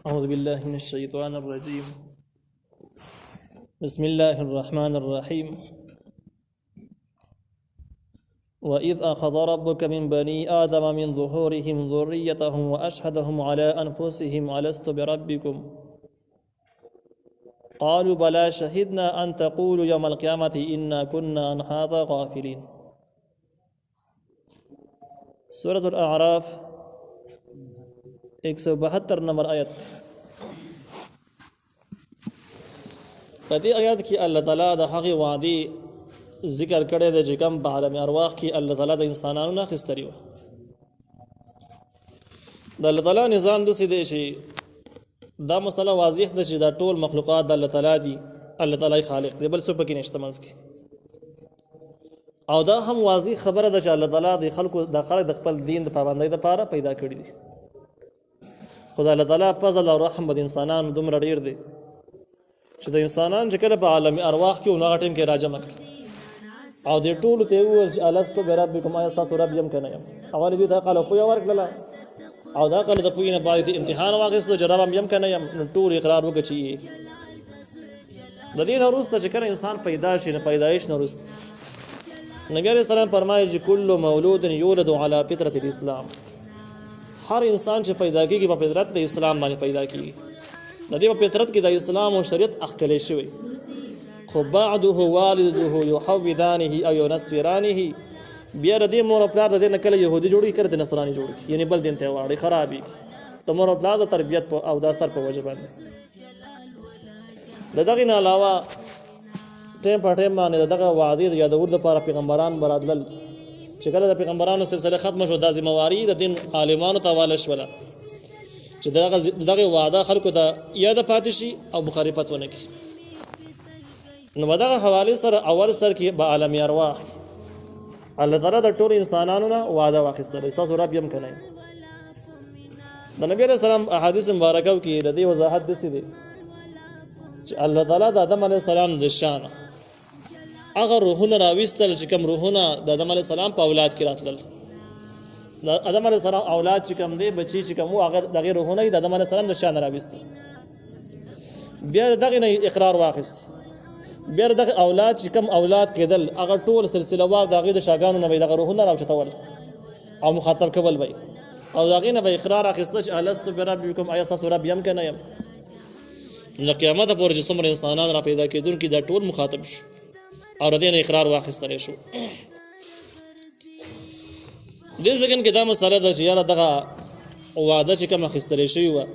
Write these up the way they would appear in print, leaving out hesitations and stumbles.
أعوذ بالله من الشيطان الرجيم. بسم الله الرحمن الرحيم. وإذ أخذ ربك من بني آدم من ظهورهم ذريتهم وأشهدهم على أنفسهم ألست بربكم قالوا بلى شهدنا أن تقولوا يوم القيامة إنا كنا عن هذا غافلين. سورة الأعراف 172 نمبر آیت. په دې آیات کې الله تعالی د هغې وعدې ذکر کړی دی چې کوم په عالم ارواح کې الله تعالی د انسانانو نه اخیستلې وه. د الله تعالی نظام داسې دی چې دا مسله واضح ده چې دا ټول مخلوقات د الله تعالی دي، الله تعالی خالق دی، بل څوک پکې نشته منځ کې. او دا هم واضح خبره ده چې الله تعالی د خلکو د خپل دین د پابندۍ لپاره پیدا کړي دي. خو د الله تعالی فضل او رحم د انسانانو دومره ډېر دی چې د انسانان چې کله په عالم ارواح کې هغه ټیم کې راجمع کړي او دې ټولو ته وویل چې الستو بربکم، آیا ستاسو رب یم که نه یم؟ اول دوی ته قاله پویه ورکړله او دا کله د پویې نه بعد امتحان واخیستلو چې رب یم که نه یم، نو ټول اقرار وکړه چې یې. د دې نه وروسته چې کله انسان پیدا شي، نه پیدایش نه وروسته نبي علیه السلام فرمایي چې کل مولود یولد علی فطرة الاسلام، هر انسان چې پیدا کېږي په فطرت د اسلام باندې پیدا کېږي. د دې په فطرت کې د اسلام او شریعت اخکلی شوی، خو بعده والده یحودانه او ینصرانه، بیا د دې مور او پلار د دې نه کله یهودي جوړوي، کله د نصراني جوړوي، یعنی بل دین ته یې واړوي، خرابېږي د مور او پلار د تربیت او د اثر په وجه باندې. د دغې نه علاوه ټیم په ټیم باندې د دغه وعدې د یادولو لپاره پیغمبران براتلل. چې کله د پیغمبرانو سلسله ختمه شو، دا ذمواري د دین عالمانو ته حواله شوله چې دغه وعده خلکو ته یاد پاتې شي او مخالفت ونه کړي. نو په دغه حوالې سره اول سر کې به عالم ارواح الله تعالی د ټولو انسانانو نه وعده واخیستله، ستاسو رب یم که نه یم. د نبي علیه السلام احادیث مبارکو کې د دې وضاحت داسې دی چې الله تعالی د آدم علیه السلام د شانه هغه روحونه راویستل چې کوم روحونه د آدم علیه السلام په اولاد کې راتلل. د آدم علیه السلام اولاد چې کوم دی، بچي چې کوم وو، هغه دغې روحونه د آدم علیه السلام د شانه راویستل. بیا د دغې نه اقرار واخیست. بیا د دغه اولاد چې کوم اولاد کېدل، هغه ټول سلسله وار د هغې د شاګانو نه به یې دغه روحونه راوچتول او مخاطب کول به یې، او د هغې نه به اقرار اخیسته چې الستو بربکم، آیا ستاسو رب یم که نه یم. نو قیامته پورې چې څومره انسانان را پیدا کېدونکي دا ټول مخاطب شو او د دې نه اقرار واخیستلی شو. دې ځای کې دا مسله ده چې یاره دغه وعده چې کوم اخیستلی شوې وه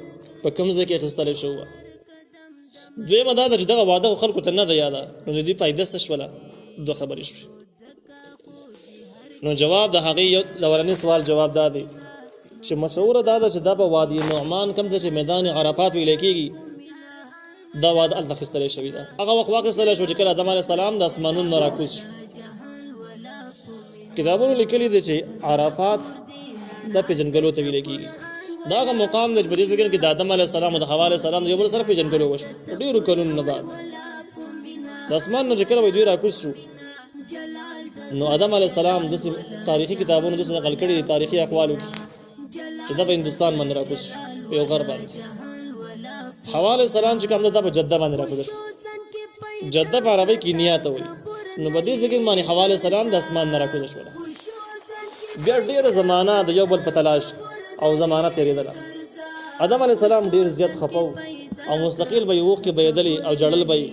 په کوم ځای کې اخیستلی شوې وه. دویمه دا ده چې دغه وعده خلکو ته نه ده یاده، نو د دې فایده څه شوله؟ دوه خبرې شوې. نو جواب د هغې لورني سوال جواب دا دی چې مشهوره دا ده چې دا په وادي نعمان کوم ځای چې میدان عرفات ویلی کېږي، دا وعده هلته اخیستلی شوې ده. هغه وخت واخیستلی شو چې کله آدم علیه السلام د اسمانونو نه راکوز شو. کتابونو لیکلي دي چې عرفات د پېژنګلو ته ویلی کېږي. دا هغه مقام دی چې په دې ځای کې د آدم علیه السلام او د حوا علیه السلام د یو بل سره پېژنګلو وشو ډېرو کلونو نه بعد. د اسمان نه چې کله دوی راکوز شو، نو آدم علیه السلام داسې تاریخي کتابونو داسې نقل کړي دي، تاریخي اقوالو کې، چې دا په هندوستان باندې راکوز شو په یو غر باندې. حوا علیه السلام چې کوم ده دا په جده باندې راکوزه شو. جده په عربۍ کې نیا ته وایي. نو په دې ځای کې باندې حوا علیه السلام د اسمان نه راکوزه شوله. بیا ډېره زمانه د یو بل په تلاش او زمانه تېرېدله. آدم علیه السلام ډېر زیات خفه او مستقل به یې اوښکې بهېدلې او ژړل به یې.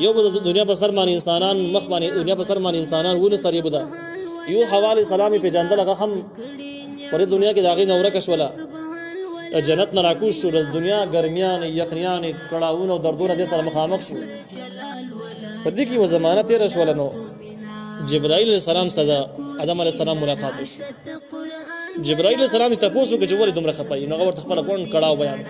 یو به د دنیا په سر باندې انسانان مخ باندې دنیا په سر باندې انسانان ونه سر یې به ده. یو حوا علیه السلام یې پېژندل، هغه هم په دې دنیا کې د هغې نه ورکه شوله. جنت نه راکوز شو، د دنیا ګرمیانې، یخنیانې، کړاوونه او دردونه دې سره مخامخ شو. په دې کې یوه زمانه تېره شوله. نو جبرائیل علیه السلام سره د آدم علیه السلام ملاقات وشو. جبرائیل علیه السلام یې تپوس وکړه چې ولې دومره خفه یې؟ نو هغه ورته خپله ګڼ کړاو بیان کړ.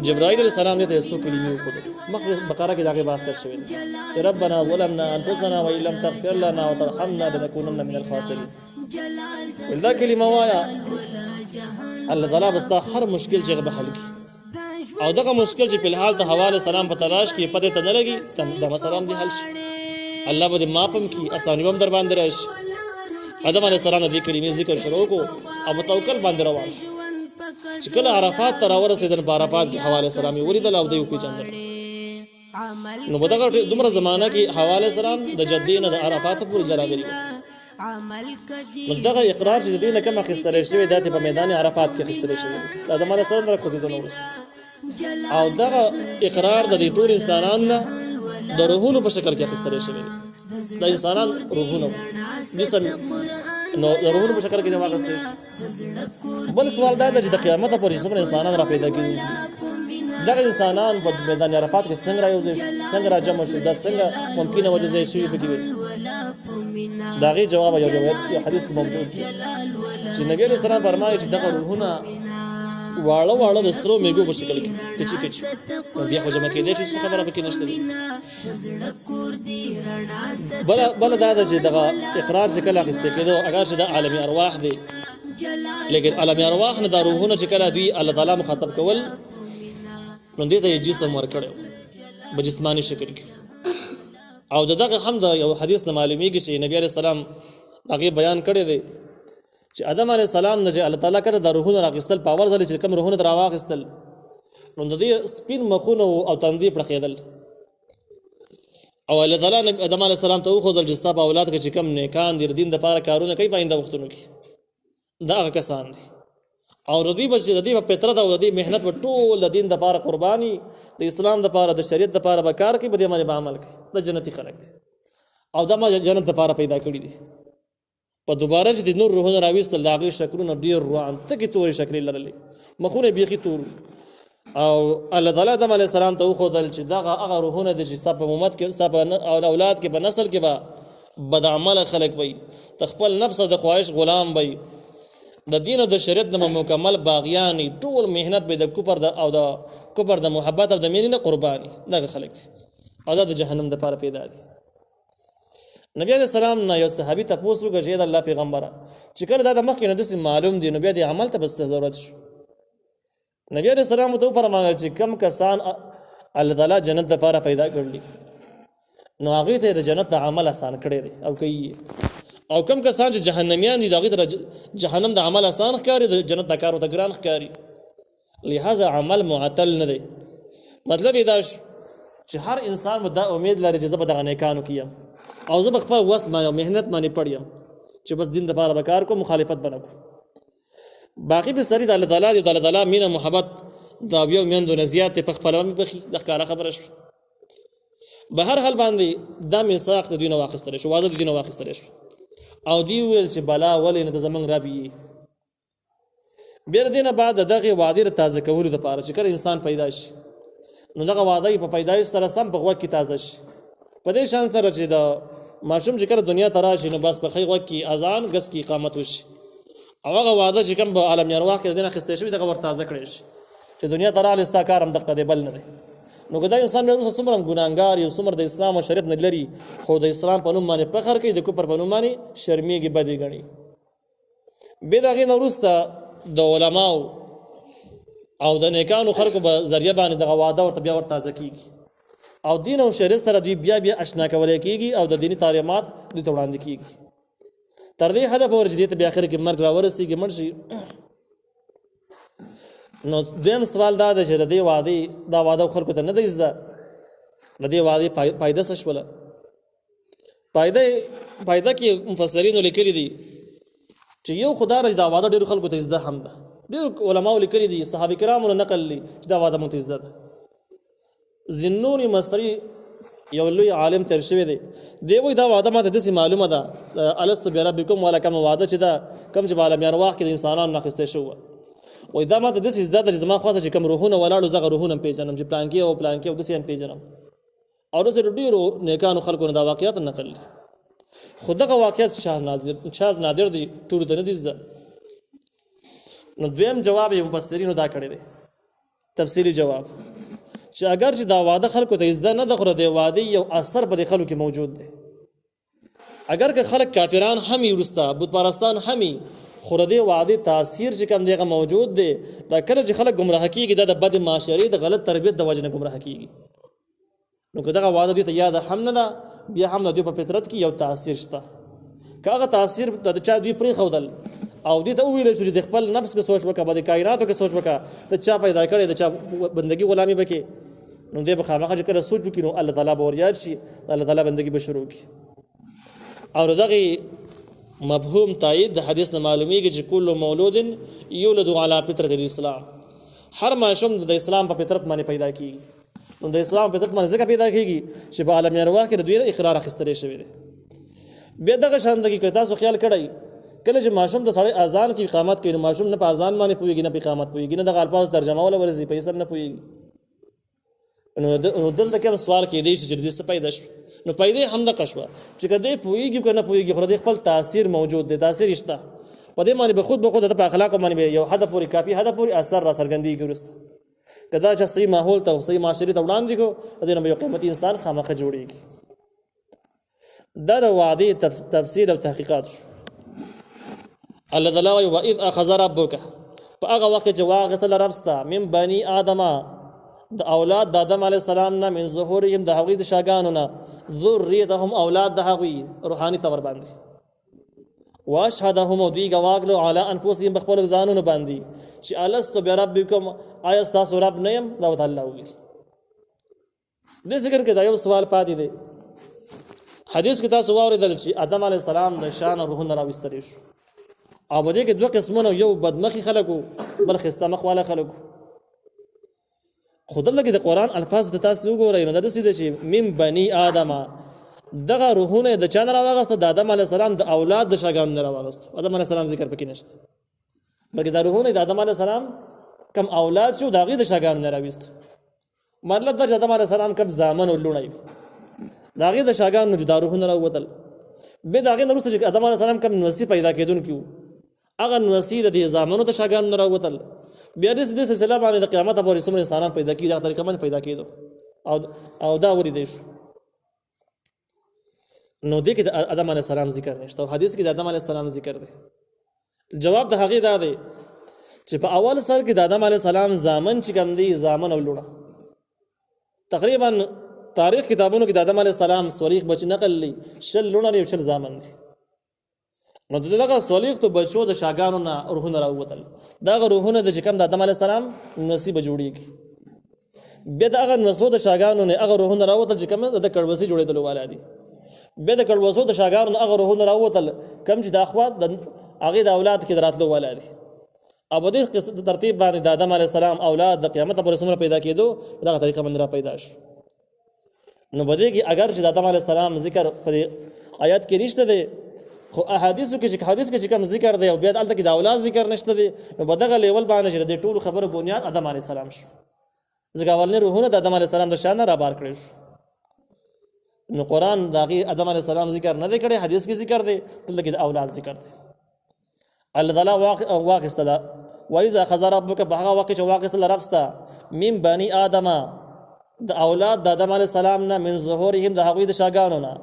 جبرائیل علیه السلام دې ته یو څو کلمې وښودې. مخکې بقره کې د هغې بحث تېر شوی دی چې ربنا ظلمنا انفسنا وان لم تغفر لنا وترحمنا لنکونن من الخاسرین. دا کلمه وایه، الله تعالی به ستا هر مشکل چې هغه به حل کړي، او دغه مشکل چې فلحال د حوا علیه السلام په تلاش کې پتې ته نه لګي، د مسله هم دې حل شي. الله به دې معاف هم کړي، اساني به هم در باندې راشي. آدم علیه السلام د دې کلمې ذکر شروع کړو او په توکل باندې روان شو. چې کله عرفات ته راورسېدل په عرفات کې حوا علیه السلام یې ولیدل او دوی وپېژندل. نو په دغه دومره زمانه کې حوا علیه السلام د جدې نه د عرفات پورې راغلي وو. نو دغه اقرار چې د دوی نه کوم اخیستلی شوی دا په میدان عرفات کې اخیستلی شوی د آدم علیه السلام نه راکوزېدو نه وروسته، او دغه اقرار د دې ټول انسانانو نه د روحونو په شکل کې اخیستلی شوی دی. د انسانان روحونه جسم نو د روحونو په شکل کې جمع اخیستلی شي. بل سوال دا ده چې د قیامت پورې څومره انسانان را پیدا کېږي، دغه انسانان په میدان عرفات کې څنګه رايوځي شو، څنګه راجمع شو، دا څنګه ممکنه وجه ځای شوي پکې وي. د هغې جواب یو روایت یو حدیث کې موجود دی چې نبي علیه السلام فرمایي چې دغه روحونه واړه واړه د سرو میږو په شکل کې کچي کچي بیا خو جمع کېدی شي، څه خبره پکې نشته دی. بله دا ده چې دغه اقرار چې کله اخیستی کېدو اگر چې د عالمي ارواح دی، لیکن عالمي ارواح نه دا روحونه چې کله دوی الله تعالی مخاطب کول نو دې ته یې جسم ورکړی په جسماني شکل کې. او دغه هم د یو حدیث نه معلومیږي چې نبی علیه السلام هغې بیان کړی دی چې آدم علیه السلام نه چې الله تعالی کړه دا روحونه راخیستل په اول ځل چې کوم روحونه ترې راواخیستل نو د دې سپین مخونه او تندي پړخېدل، او الله تعالی آدم علیه السلام ته وښودل چې ستا په اولاد کې چې کوم نیکان دي د دین دپاره کارونه کوي په آینده وختونو کې دا هغه کسان دي، او د دوی به چې د دې په فطرت او د دې محنت به ټول د دین دپاره قرباني د اسلام دپاره د شریعت دپاره به کار کوي، په دې باندې به عمل کوي. د جنتي خلک دي او دا ما جنت دپاره پیدا کړي دي. په دوباره چې د نور روحونه راویستل د هغې شکلونه ډېر روان تکې تورې شکلې لرلې، مخونه بیخي تور، او الله تعالی آدم علیه السلام ته وښودل چې دغه هغه روحونه دي چې ستا په امت کې ستا په اولاد کې په نسل کې به بدعمله خلک وي، د خپل نفس او د خواهش غلام وي، د دین او د شریعت د مکمل باغیانی، ټول محنت به د کفر او د کفر د محبت او د مینې نه قرباني. دغه خلک دي او دا د جهنم دپاره پیدا دي. نبی علیه السلام نه یو صحابي تپوس وکړه چې د الله پیغمبره چې کله دا د مخکې نه داسې معلوم دي نو بیا د عمل ته بس ضرورت شو. نبی علیه السلام ته وفرمایل چې کم کسان الله تعالی جنت دپاره پیدا کړلي نو هغې ته د جنت د عمل آسان کړی دی او کوي، او کم کسان چې جهنمیان دي د هغې ته جهنم د عمل آسان ښکاري، د جنت د کار ورته ګران ښکاري. لہذا عمل معطل نه دی. مطلب یې دا شو چې هر انسان به دا امید لري چې زه به دغه نیکانو کې یم او زه به خپل وس باندې محنت باندې پړ یم چې بس دین دپاره به کار کوم، مخالفت به نه کوم. باقي بستري د الله تعالی دی، د الله تعالی مینه محبت د اویو میندو نه زیات دی، په خپله مې بخي د ښکاره خبره شوه. به هر حال باندې دا میثاق د دوی نه واخیستلی شو، واده د دوی نه واخیستلی شو، او دوی ویل چې بلا ولې نه ته زمونږ رب یې. بیا د دې نه بعد د دغې وعدې د تازه کولو دپاره چې کله انسان پیدا شي نو دغه وعده یې په پیدایش سره سم په غوږ کې تازه شي، په دې شان سره چې د ماشوم چې کله دنیا ته راشي نو بس په ښی غوږ کې اذان ګس کې اقامت وشي، او هغه وعده چې کوم په عالم ارواح کې د دې نه اخیستی شوي دغه ور تازه کړی شي چې دنیا ته راغلی ستا کار هم دغه دی بل نه دی. نو که دا انسان بیا وروسته څومره ګناهګار یو څومره د اسلام او شریعت نه لري خو د اسلام په نوم باندې فخر کوي، د کفر په نوم باندې شرمېږي، بد یې ګڼي. بیا د هغې نه وروسته د علماو او د نیکانو خلکو په ذریعه باندې دغه وعده ورته بیا ور تازه کېږي او دین او شریعت سره دوی بیا اشنا کولی کېږي او د دیني تعلیمات دوی ته وړاندې کېږي تر دې حده پورې چې دې ته بیا اخر کې مرګ راورسېږي، مړ شي. نو دویم سوال دا ده چې د دې وعدې دا وعده خلکو ته نه دی زده، د دې وعدې فایده څه شوله؟ فایده کې مفسرینو لیکلي دي چې یو خدا را دا وعده ډېرو خلکو ته زده هم ده، ډېرو علماو لیکلي دي، صحابه کرامو نه نقل دي چې دا وعده مونږ ته زده ده. ذنون مصری یو لوی عالم تیر شوی دی، دی وایي دا وعده ماته داسې معلومه ده الستو بربکم ولا کومه وعده چې ده کوم چې په عالم ارواح کې د انسانانو نه اخیستی شوی وایي دا ماته داسې زده ده چې زما خواته چې کوم روحونه ولاړو زه هغه روحونه هم پېژنم چې پلانکې او پلانکې او داسې هم پېژنم، او داسې ډېرو نیکانو خلکو نه دا واقعیات نقل دي. خو دغه واقعیت شاذ نادر دي، ټولو ته نه دي زده. نو دویم جواب یې مفسرینو دا کړی دی، تفصیلي جواب چې اگر چې دا وعده خلکو ته زده نه ده خو د وعدې یو اثر په دې خلکو کې موجود دی. اگر که خلک کافران هم وي وروسته بت پرستان هم وي خو د دې وعدې تاثیر چې کوم دی هغه موجود دی. دا کله چې خلک ګمراه کېږي دا د بد معاشرې د غلط تربیت د وجې نه ګمراه کېږي. نو که دغه وعده دوی ته یاده هم نه ده بیا هم د دوی په فطرت کې یو تاثیر شته. که هغه تاثیر د چا دوی پرېښودل او دې ته ویل شو چې د خپل نفس کې سوچ وکړه د کائناتو کې سوچ وکړه ته چا پیدا کړي د چا بندگی غلامی وکړي نو دې به خامخا چې کله سوچ وکړي نو الله تعالی به ورياد شي الله تعالی بندگی به شروع کړي او دغه مفهوم تایید د حدیث نه معلومیږي چې کل مولود یولد علی فطرت الاسلام هر ماشوم د اسلام په فطرت باندې پیدا کیږي نو د اسلام په فطرت باندې ځکه پیدا کیږي چې په عالم ارواح کې د دوی اقرار اخیستل شوی دی بیا دغه شاندګي که تاسو خیال کړئ کله چې ماشوم د سړی اذان کې اقامت کوي ماشوم نه په اذان باندې پوهیږي نه په اقامت پوهیږي نه د الفاظ ترجمه ولا ورزي په سم نه پوهیږي نو دلته کوم سوال کې دی چې د څه پیدا شو نو پیدا هم د قشوه چې کله پوهیږي کنه پوهیږي خو د خپل تاثیر موجود دی تاثیر شته په دې باندې به خود د اخلاق باندې یو حد پورې کافي حد پورې اثر را سرګندي ګرست کدا چې صحیح ماحول ته صحیح معاشري ته وړاندې کو د دې یو قیمتي انسان خامخا جوړیږي دا د وعده تفسیر او تحقیقات شو الله تعالی و اذ اخذ ربک فاغه وخت چې واغتل ربستا من بني ادم د اولاد د آدم علی السلام نه من ظهورهم د هغوی د شاګانو نه ذریتهم اولاد د هغوی روحاني تور باندې واشهدهم دوی گواغلو علی انفسهم بخپل ځانونو باندې چې الستو بربکم آیا تاسو رب نه يم دا تعالی وی دې ذکر کې دا یو سوال پاتې دی حدیث کې تاسو واوریدل چې آدم علی السلام د شان روحونه راوستل شو او بده کې دوه قسمونه یو بدمخي خلکو بل خسته مخ والا خلکو خدای لګي د قران الفاظ د تاسو وګورئ نو د سیده چې من بني ادم دغه روحونه د چا نه راوغست د آدم علی السلام د اولاد د شاګانو نه راوغست آدم علی السلام ذکر پکې نشته بلکې د روحونه د آدم علی السلام کم اولاد شو دغه د شاګانو نه راوست مطلب د آدم علی السلام کم زامن ولونای دغه د شاګانو جدا روحونه راوتل به دغه نورسته چې آدم علی السلام کم نوسی پیدا کېدون کیو اغه نوسی د زامنو د شاګانو نه راوتل بیا د سلسله باندې د قیامت پورې څومره انسانان پیدا کیږي دا طریقه باندې پیدا کېدو او دا ورې دی نو دې کې د آدم علی السلام ذکر نشته او حدیث کې د آدم علی السلام ذکر دی جواب د هغه دا دی چې په اول سر کې د آدم علی السلام زامن چې کوم دي زامن اولونه تقریبا تاریخ کتابونو کې د آدم علی السلام صریح بچ نقل لي شل لونه او شل زامن دي نو دغه صلیق ته بچو د شاګانو نه روحونه راوتل دا روحونه د چکم د آدم علی السلام نصیب جوړیږي به دغه نسو د شاګانو نه هغه روحونه راوتل چې کوم د کړوسی جوړېدل ولادي به د کړوسو د شاګانو نه هغه روحونه راوتل کم چې د اخوات د هغه د اولاد کې دراتلو ولادي ابو دې ترتیب باندې د آدم علی السلام اولاد د قیامت پر سمره پیدا کېدو دغه طریقه باندې را پیدا شو نو بده کې اگر چې د آدم علی السلام ذکر په آیات کې نشته دی خو احادیثو کې چې حدیث کې کوم ذکر دی او بیا دلته کې د اولاد ذکر نشته دی نو بدغه لیول باندې چې د ټولو خبره بنیاد آدم علی السلام شو ځکه اولنی روحونه د آدم علی السلام د شان را بار کړی شو نو قران دغه آدم علی السلام ذکر نه دی کړی حدیث کې ذکر دی دلته کې د اولاد ذکر دی الله تعالی واقعا وایذا خذ ربک بهغه واقع چې واقع سره ربستا من بني ادم د اولاد د آدم علی السلام نه من ظهورهم د هغوی د شاګانو نه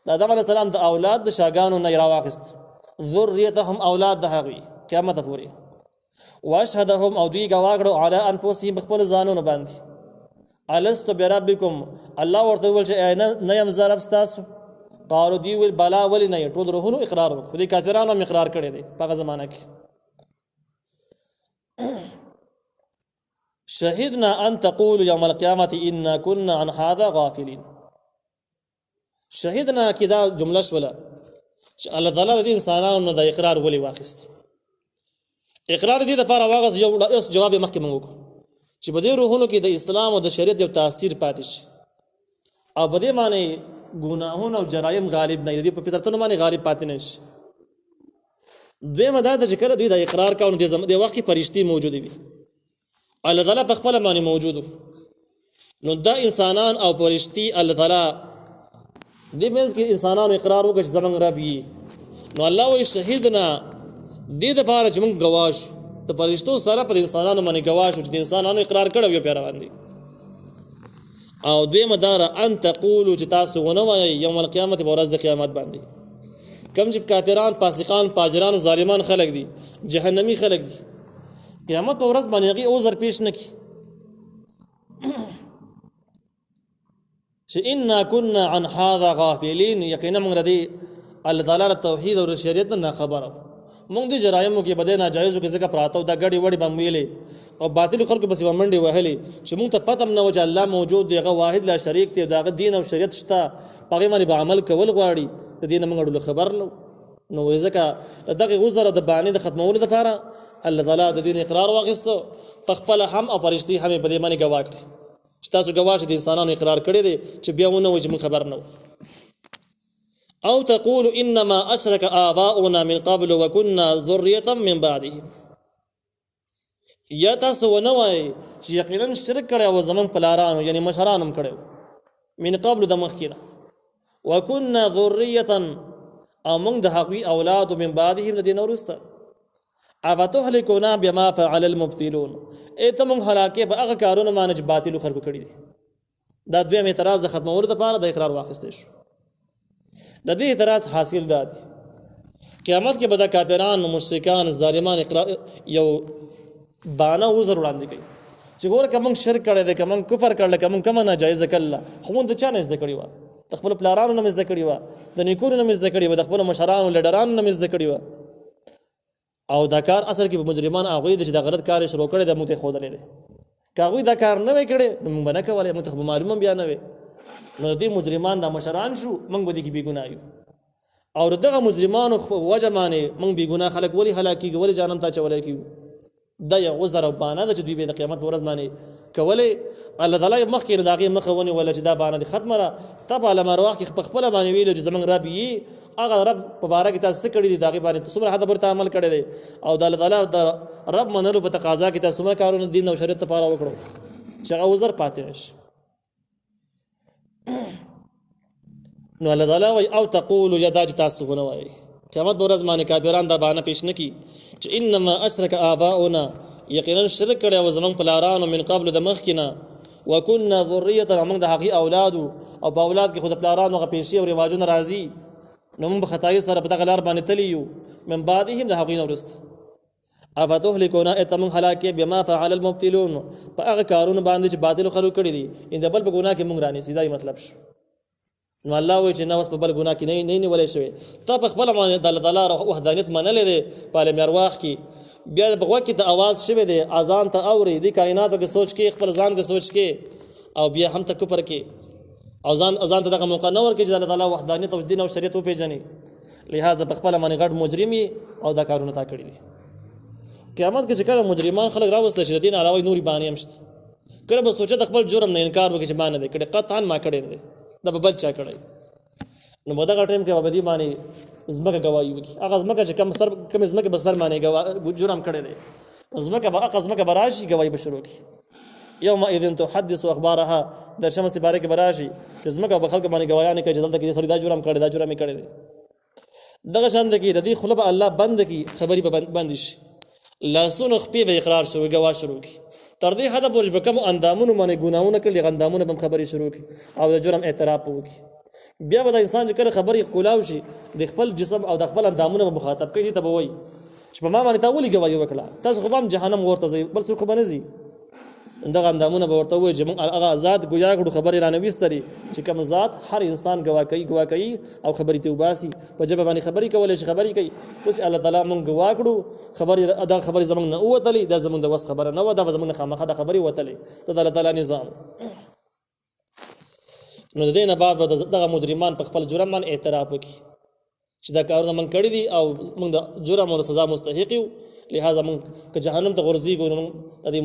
د آدم علی السلام د اولاد د شاګانو نه راواخست ذریتهم اولاد د هغوی قیامت پورې واشهدهم او دوی گواګړو علی انفسهم خپل ځانونو باندې الست بربکم الله ورته ول چې نه يم زرب تاسو قالو دی ول بلا ول نه ټول روحونو اقرار وکړي دي کافرانو هم اقرار کړی دی په زمانہ کې شهدنا ان تقول يوم القيامه انا كنا عن هذا غافلين شهدنا کدا جمله شوله چې الله تعالی د انسانانو د اقرار ولي واخست اقرار دي د لپاره واغس یو جواب مخکې مونږ چې بده روحونو کې د اسلام او د شریعت یو تاثیر پاتې شي او بده معنی ګناهونه او جرایم غالب نه دي په فطرتونو باندې غالب پاتې نشي دوی مدار د ذکر دوی د اقرار کاونه د وخت پرشتي موجود وي الله تعالی په خپل باندې موجود نو دا انسانان او پرشتي الله تعالی دې مینس کې انسانانو اقرار وکړي زمنګ رب یې نو الله وی شهیدنا دې د فار چې موږ گواش د پرشتو سره په انسانانو باندې گواش چې انسانانو اقرار کړو یو پیروان دي او دوی مدار ان تقولوا چې تاسو ونه وایي یوم القیامت په ورځ د قیامت باندې کم چې کافران فاسقان فاجران ظالمان خلق دي جهنمی خلق دي قیامت په ورځ باندې هغه عذر پیش نکي چې ان كنا عن هذا غافلين یقینا موږ ردی الله تعالی توحید او شریعت نه خبره مونږ دي جرایمو کې بده ناجایزو کې ځکه پراته دا غړي وړي بم ویلې او باطل خلکو بس ومنډي وهلې چې مونږ ته پته نه و چې الله موجود دی هغه واحد لا شریک دی دا دین او شریعت شته هغه باندې به عمل کول غواړي د دین موږ ډول خبر نو ځکه دغه غوزره د باندې د ختمولو لپاره الله تعالی د دین اقرار واغستو خپل هم او فرشتي هم په دې باندې گواه کړي چې تاسو گواه شئ د انسانانو اقرار کړی دی چې بیا ونه و چې موږ خبر نه او تقول انما اشرك آباؤنا من قبل وكنا ذرية من بعدهم یا تاسو ونه وای چې یقینا شرک کړی و زمون پلارانو یعنی مشرانو کړو من قبل د مخکینه وكنا ذرية او موږ د حقوی اولاد من بعدهم د دین ورسته افتهلكنا بما فعل المبطلون ایته موږ هلاکه په هغه کارونه باندې باطل خلق کړی دي دا دویم اعتراض د ختمولو لپاره د اقرار واخیستل شو د دې اعتراض حاصل داد قیامت کې به د کافرانو مشرکان ظالمان اقرار یو بانا وزر وړاندې کوي چې ګوره کوم شرک کړی دی کوم کفر کړل کوم ناجایز کړل خو مونږ د چا نه زده کړی و خپل پلارانو نه زده کړی و د نیکونو نه زده کړی و د خپل مشرانو لیډرانو نه زده کړی و او دا کار اصل کې مجرمان هغه دي چې دا غلط کار شروع کړي د موږ ته خودلې دي کاغوی دا کار نه وکړي موږ باندې کولای موږ ته معلومه بیا نه وي نو دې مجرمان دا مشران شو موږ به دي کې بي ګناه یو او دغه مجرمانو وجه باندې موږ بي ګناه خلک ولی هلاکی ولی جانم ته چولای کیو دا یو غزر او باندې د دوی به د قیامت ورځ باندې کولې الله تعالی مخکې داغه مخونه ولا چې دا باندې ختمه را تب علم ارواح کې خپل باندې ویل چې زمنګ رب یې هغه رب مبارک تاسو کړی دي داغه باندې څومره حد ورته عمل کړی دی او د الله تعالی د رب منلو په تقاضا کې تاسو کارونه دین او شریعت لپاره وکړو چې هغه وزر پاتې نشي نو الله تعالی وای او تقول یداج تاسو نه وای قیامت ورځ باندې کافران دا باندې پیش نکي چې انما اشرك آباؤنا یقینا شرک کړي او زمون پلارانو من قبل د مخکنا وكنا ذريه موږ د حقي اولاد او په اولاد کې خود پلارانو غ پیشي او رواجونه راځي نو موږ خدای سره په دغه لار باندې تلیو من بعدهم د حقین ورست افتهلكنا اتم هلاکه بما فعل المبطلون په هغه کارونه باندې چې باطل خلک کړی دي ان د بل په ګناه کې موږ رانی سیدای مطلب شو نو الله وایي چې نو په بل ګناه کې نه ولې شوی ته په خپل باندې د الله تعالی وحدانیت منلې ده په عالم ارواح کې بیا په غوږ کې د आवाज شوی دی اذان ته اوري د کائناتو کې سوچ کې خپل ځان کې سوچ کې او بیا هم ته کفر کې اذان ته دغه موقع نه ورکړي چې الله تعالی وحدانیت او دین او شریعت په پیژني لہذا په خپل باندې غټ مجرمي او دا کارونه تا کړی دي قیامت کې چې کله مجرمان خلک راوستل چې دین علاوه نوري باندې همشت کله به سوچه د خپل جرم نه انکار وکړي چې باندې کړي قطعا ما کړی نه دا به بل چا کړی نو په دغه ټیم کې به دې باندې زمکه گواہی وکړي هغه زمکه چې کم زمکه به سر باندې جرم کړی دی زمکه به هغه زمکه براشي گواہی به شروع کړي یوم اذن تحدث اخبارها در شمس باره کې براشي چې زمکه به خلک باندې گواهی کوي چې دلته کې سړی دا جرم کړی دا جرم کړی دی دغه شان د کې د دې خلب الله بند کی خبري به بند شي لاسونه خپې به اقرار شوی گواه شروع کړي تر دې حد پورې به کوم اندامونو باندې ګناونه کړي غندامونه به خبري شروع کړي او د جرم اعتراف وکړي بیا به د انسان چې کله خبري کولاو شي د خپل جسم او د خپل اندامونه به مخاطب کوي ته به وایي چې په ما باندې تا ولي گواهی وکړه تاسو خو هم جهنم ورته ځي بل څه خو باندې ځي دغه اندامونه به ورته وایي چې موږ هغه ذات ګویا کړو خبري رانه وستري چې کوم ذات هر انسان گواه کوي او خبري ته وباسي په جبه باندې خبري کولای شي خبري کوي اوس الله تعالی موږ گواه کړو خبري ادا خبري زمونږ نه اوتلې دا زمونږ د وس خبره نه و دا زمونږ خامخه د خبري وتلې ته د الله تعالی نظام نو د دې نه بعد به دغه مجرمان په خپل جرم باندې اعتراف وکړي چې دا کارونه موږ کړی دي او موږ د جرم او سزا مستحق یو لہذا موږ که جهنم ته ورځي ګو نو موږ د دې